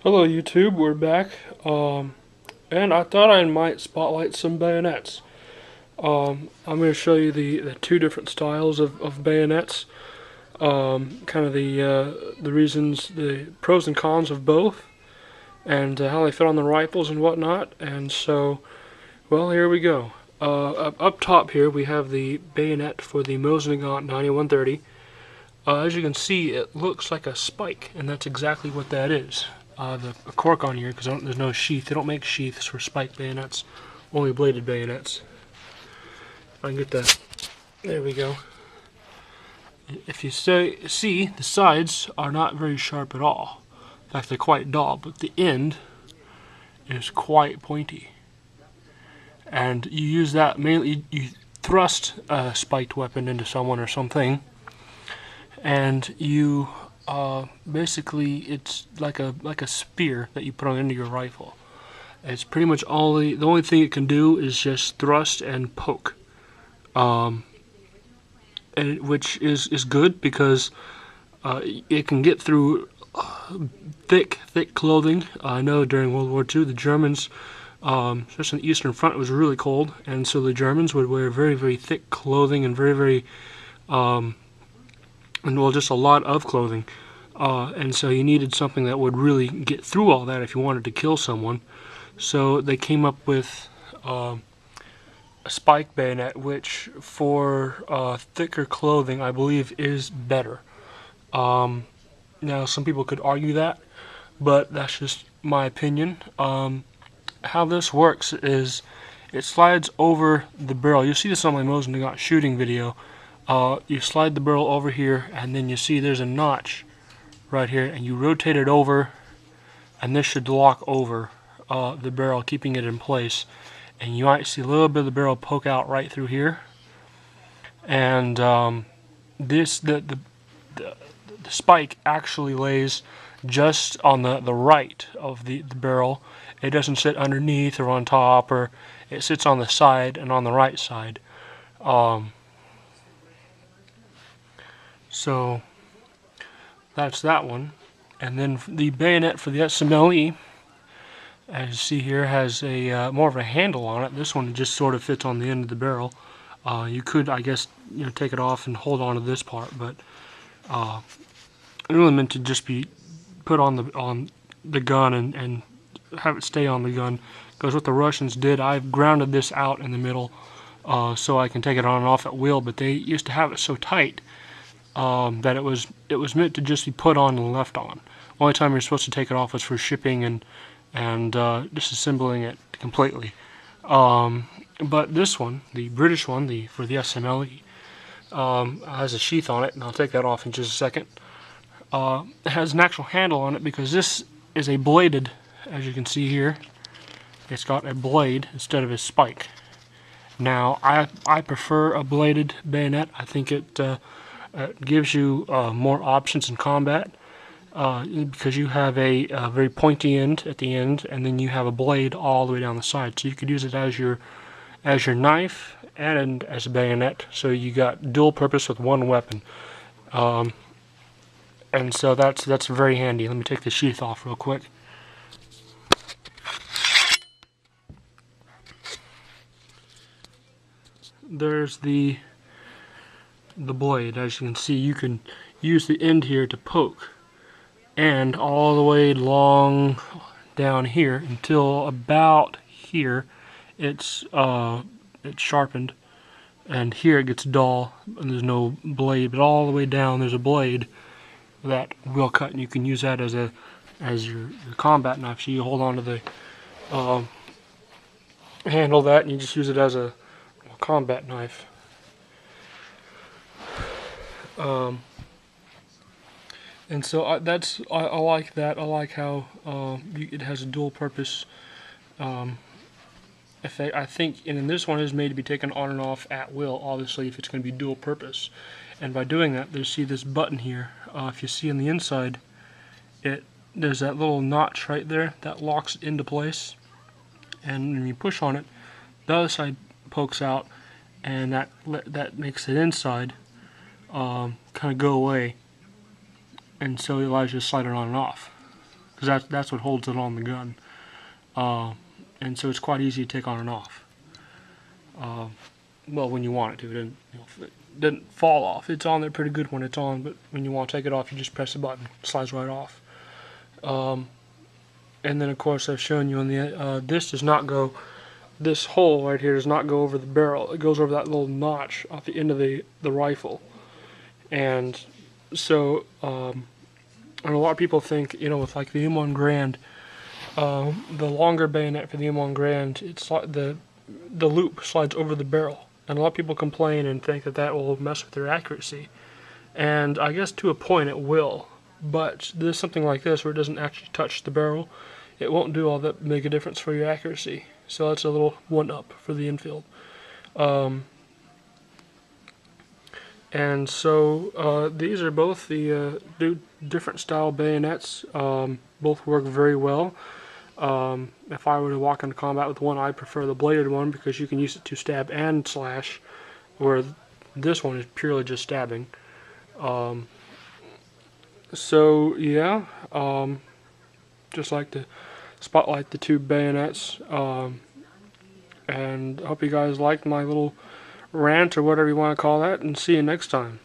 Hello YouTube, we're back, and I thought I might spotlight some bayonets. I'm going to show you the two different styles of bayonets, kind of the reasons, the pros and cons of both, and how they fit on the rifles and whatnot. And so, well, here we go. Up top here we have the bayonet for the mosin nagant 9130. As you can see, it looks like a spike, and that's exactly what that is. The cork on here, because there's no sheath. They don't make sheaths for spike bayonets, only bladed bayonets. If I can get that, there we go. If you see, the sides are not very sharp at all. In fact, they're quite dull, but the end is quite pointy. And you use that mainly, you thrust a spiked weapon into someone or something, and you basically, it's like a spear that you put on the end of your rifle. It's pretty much the only thing it can do is just thrust and poke, which is good because it can get through thick clothing. I know during World War II the Germans, especially in the Eastern Front, it was really cold, and so the Germans would wear very thick clothing and very and well, just a lot of clothing. And so you needed something that would really get through all that if you wanted to kill someone. So they came up with a spike bayonet, which for thicker clothing, I believe, is better. Now, some people could argue that, but that's just my opinion. How this works is it slides over the barrel. You'll see this on my mosin nagant shooting video. You slide the barrel over here, and then you see there's a notch right here, and you rotate it over, and this should lock over the barrel, keeping it in place. And you might see a little bit of the barrel poke out right through here. And the spike actually lays just on the right of the barrel. It doesn't sit underneath or on top, or it sits on the side and on the right side. So that's that one. And then the bayonet for the SMLE, as you see here, has a more of a handle on it. This one just sort of fits on the end of the barrel. You could, I guess, take it off and hold on to this part, but it really meant to just be put on the gun and have it stay on the gun. Because what the Russians did, I've grounded this out in the middle so I can take it on and off at will. But they used to have it so tight that it was meant to just be put on and left on. The only time you're supposed to take it off was for shipping and disassembling it completely. But this one, the British one, for the SMLE, has a sheath on it, and I'll take that off in just a second. It has an actual handle on it because this is a bladed, as you can see here. It's got a blade instead of a spike. Now, I prefer a bladed bayonet. I think it gives you more options in combat because you have a very pointy end at the end, and then you have a blade all the way down the side. So you could use it as your knife and as a bayonet. So you got dual purpose with one weapon. And so that's very handy. Let me take the sheath off real quick. There's the blade. As you can see, you can use the end here to poke, and all the way long down here until about here it's sharpened, and here it gets dull and there's no blade, but all the way down there's a blade that will cut, and you can use that as your combat knife. So you hold on to the handle that, and you just use it as a combat knife. And so I like that. I like how it has a dual purpose effect. I think, and in this one, is made to be taken on and off at will, obviously, if it's going to be dual purpose. And by doing that, you see this button here. If you see on the inside, there's that little notch right there that locks it into place. And when you push on it, the other side pokes out, and that makes the inside kind of go away. And so it allows you to slide it on and off. because that's what holds it on the gun. And so it's quite easy to take on and off. Well, when you want it to. It doesn't fall off. It's on there pretty good when it's on, but when you want to take it off, you just press the button. It slides right off. And then, of course, I've shown you on the this does not go. This hole right here does not go over the barrel. It goes over that little notch off the end of the rifle. And so, and a lot of people think, with like the M1 Grand, the longer bayonet for the M1 Grand, it's like the loop slides over the barrel. And a lot of people complain and think that will mess with their accuracy. And I guess to a point it will. But there's something like this where it doesn't actually touch the barrel. It won't do all that big a difference for your accuracy. So that's a little one-up for the Enfield. And so these are both the different style bayonets. Both work very well. If I were to walk into combat with one, I'd prefer the bladed one because you can use it to stab and slash, where this one is purely just stabbing. So yeah, just like to spotlight the two bayonets, and I hope you guys liked my little rant or whatever you want to call that, and see you next time.